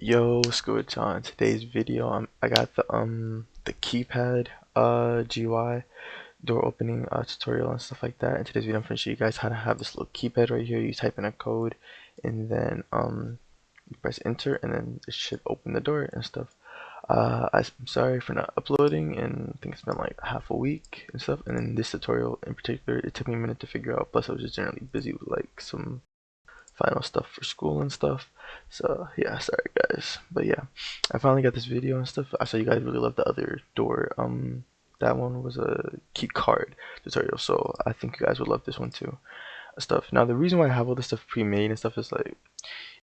Yo, what's good, John? In today's video, I got the keypad GUI door opening tutorial and stuff like that. In today's video, I'm going to show you guys how to have this little keypad right here. You type in a code, and then you press enter, and then it should open the door and stuff. I'm sorry for not uploading, and I think it's been like half a week and stuff. And then this tutorial in particular, it took me a minute to figure out. Plus, I was just generally busy with like some final stuff for school and stuff. So yeah, sorry guys. But yeah, I finally got this video and stuff. I saw you guys really loved the other door. That one was a key card tutorial, so I think you guys would love this one too. Stuff. Now the reason why I have all this stuff pre-made and stuff is like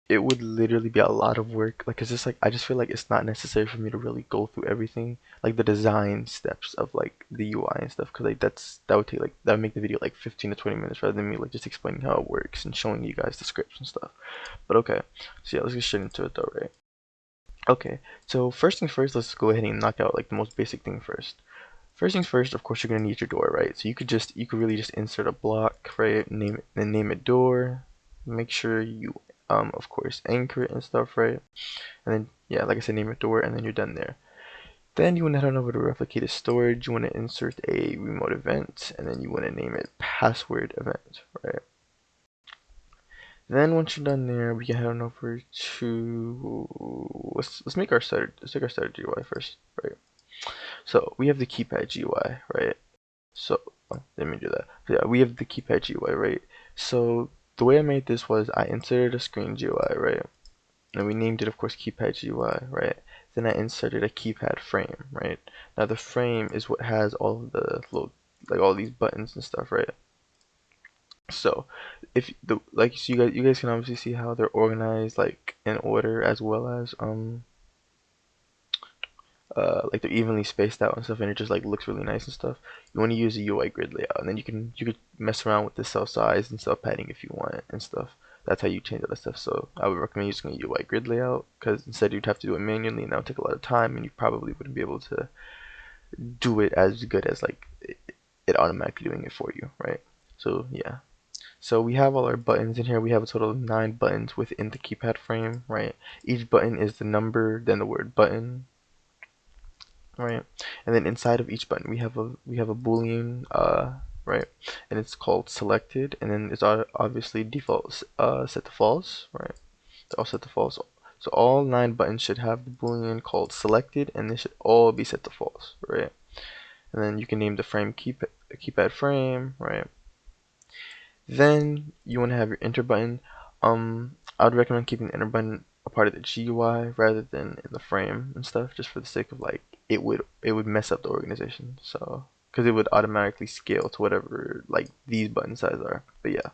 it would literally be a lot of work. Like it's just like I just feel like it's not necessary for me to really go through everything, like the design steps of like the UI and stuff, because like that would take like that would make the video like 15 to 20 minutes rather than me like just explaining how it works and showing you guys the scripts and stuff. But okay, so yeah, let's get straight into it though, right? Okay, so first things first, let's go ahead and knock out like the most basic thing first. First things first, of course, you're gonna need your door, right? So you could really just insert a block, right? Name it door. Make sure you of course anchor it and stuff, right? And then yeah, like I said, name it door, and then you're done there. Then you want to head on over to replicated storage. You want to insert a remote event, and then you want to name it password event, right? Then once you're done there, we can head on over to let's make our starter GUI first, right? So we have the keypad GUI, right? So let me do that. So yeah, we have the keypad GUI, right? So the way I made this was I inserted a screen GUI, right? And we named it, of course, keypad GUI, right? Then I inserted a keypad frame, right? Now the frame is what has all of the little, like all these buttons and stuff, right? So if the like so you guys can obviously see how they're organized like in order, as well as like they're evenly spaced out and stuff, and it just like looks really nice and stuff. You want to use a UI grid layout, and then you could mess around with the cell size and cell padding if you want and stuff. That's how you change all that stuff. So I would recommend using a UI grid layout, because instead you'd have to do it manually, and that would take a lot of time, and you probably wouldn't be able to do it as good as like it automatically doing it for you, right? So yeah. So we have all our buttons in here. We have a total of 9 buttons within the keypad frame, right? Each button is the number, then the word button, right? And then inside of each button we have a boolean, right? And it's called selected, and then it's obviously default set to false, right? It's all set to false. So all 9 buttons should have the boolean called selected, and they should all be set to false, right? And then you can name the frame keypad frame, right? Then you want to have your enter button. I would recommend keeping the enter button a part of the GUI rather than in the frame and stuff, just for the sake of like it would mess up the organization. So because it would automatically scale to whatever like these button sizes are. But yeah,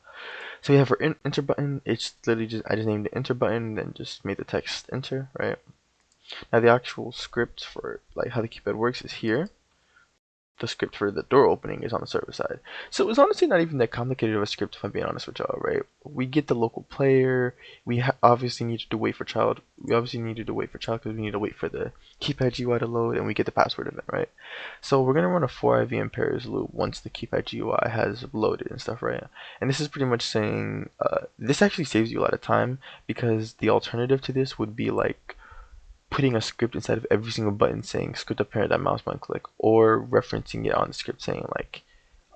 so we have our enter button. It's literally just I just named the enter button and then just made the text enter, right? Now the actual script for like how the keypad works is here. The script for the door opening is on the server side. So it's honestly not even that complicated of a script, if I'm being honest with y'all, right? We get the local player. We obviously need to do WaitForChild. We obviously need to do WaitForChild because we need to wait for the keypad GUI to load, and we get the password event, right? So we're gonna run a for IV in pairs loop once the keypad GUI has loaded and stuff, right? And this is pretty much saying this actually saves you a lot of time, because the alternative to this would be like putting a script inside of every single button saying script up parent mouse button click, or referencing it on the script saying like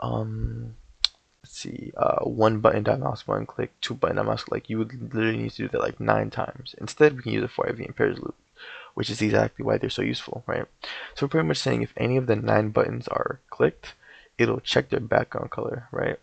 let's see, one button mouse button click, two button mouse click. Like you would literally need to do that like 9 times. Instead we can use a for IV in pairs loop, which is exactly why they're so useful, right? So we're pretty much saying if any of the 9 buttons are clicked, it'll check their background color, right?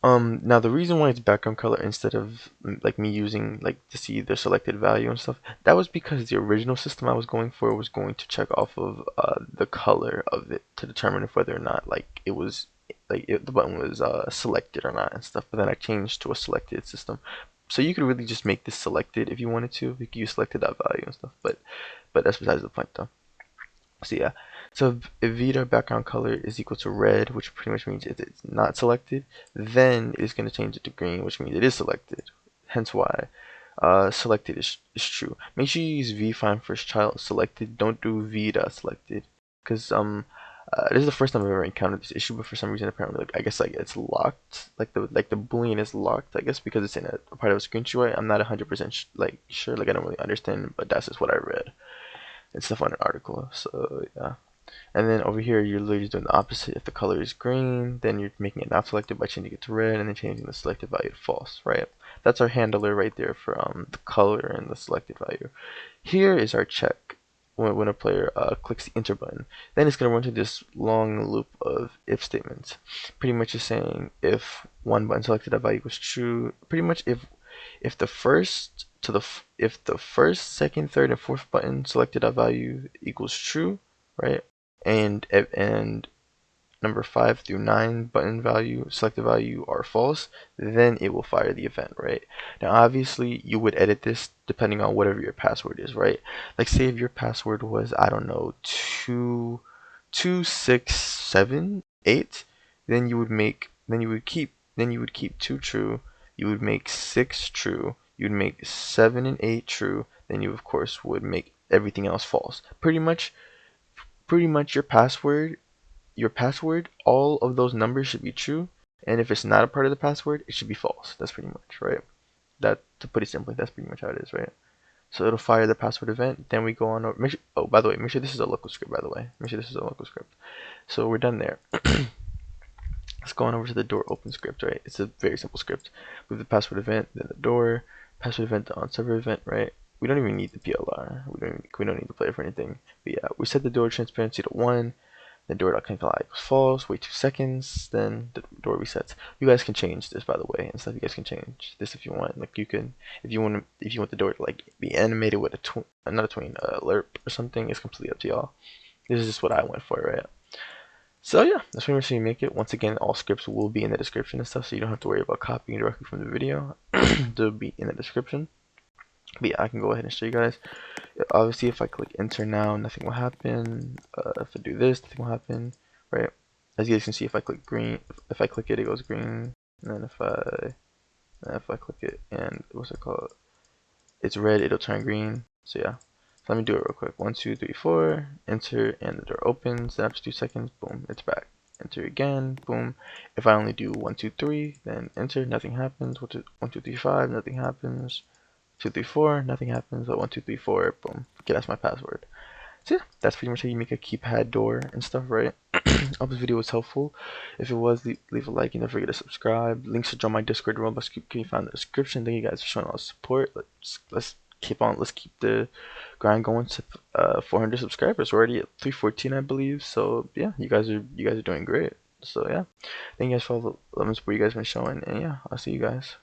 Now the reason why it's background color instead of like me using like to see the selected value and stuff, that was because the original system I was going for was going to check off of the color of it to determine if whether or not like it was like the button was selected or not and stuff. But then I changed to a selected system, so you could really just make this selected if you wanted to. You could use selected value and stuff, but that's besides the point though. So yeah, so if Vita background color is equal to red, which pretty much means if it's not selected, then it's going to change it to green, which means it is selected. Hence why selected is true. Make sure you use v FindFirstChild selected. Don't do v.selected, because This is the first time I've ever encountered this issue, but for some reason apparently I guess it's locked, like the boolean is locked, I guess because it's in a part of a screen UI. I'm not 100% sure, like I don't really understand, but that's just what I read and stuff on an article. So yeah. And then over here, you're literally just doing the opposite. If the color is green, then you're making it not selected by changing it to red, and then changing the selected value to false, right? That's our handler right there for the color and the selected value. Here is our check when a player clicks the enter button. Then it's going to run through this long loop of if statements. Pretty much just saying if one button selected that value was true. Pretty much if the first, second, third, and fourth button selected that value equals true, right? And number 5 through 9 button value, selected value are false, then it will fire the event, right? Now obviously you would edit this depending on whatever your password is, right? Like say if your password was, I don't know, 2678, then you would keep 2 true, you would make 6 true, you'd make 7 and 8 true, then you of course would make everything else false. Pretty much your password, all of those numbers should be true, and if it's not a part of the password, it should be false. That's pretty much, right? That, to put it simply, that's pretty much how it is, right? So it'll fire the password event, then we go on over, oh, by the way, make sure this is a local script, by the way. Make sure this is a local script. So we're done there. Let's go on over to the door open script, right? It's a very simple script. We have the password event, then the door, password event, the on server event, right? We don't even need the PLR. We don't need the player for anything. But yeah, we set the door transparency to 1. Then door.control equals false. Wait 2 seconds. Then the door resets. You guys can change this, by the way, and stuff. You guys can change this if you want. Like you can, if you want the door to like be animated with not a tween, lerp or something. It's completely up to y'all. This is just what I went for, right? So yeah, that's pretty much how you make it. Once again, all scripts will be in the description and stuff, so you don't have to worry about copying directly from the video. They'll be in the description. But yeah, I can go ahead and show you guys. Obviously, if I click enter now, nothing will happen. If I do this, nothing will happen, right? As you guys can see, if I click green, if I click it, it goes green. And then if I click it and what's it called? It's red, it'll turn green. So yeah, so let me do it real quick. 1, 2, 3, 4. Enter, and the door opens. Then after 2 seconds, boom, it's back. Enter again, boom. If I only do 1, 2, 3, then enter, nothing happens. 1, 2, 3, 5, nothing happens. 2, 3, 4, nothing happens. But 1, 2, 3, 4, boom. Okay, that's my password. So yeah, that's pretty much how you make a keypad door and stuff, right? I hope this video was helpful. If it was, leave a like and don't forget to subscribe. Links to join my Discord and Roblox can be found in the description. Thank you guys for showing all the support. Let's keep the grind going to 400 subscribers. We're already at 314, I believe. So yeah, you guys are doing great. So yeah, thank you guys for all the love and support you guys been showing, and yeah, I'll see you guys.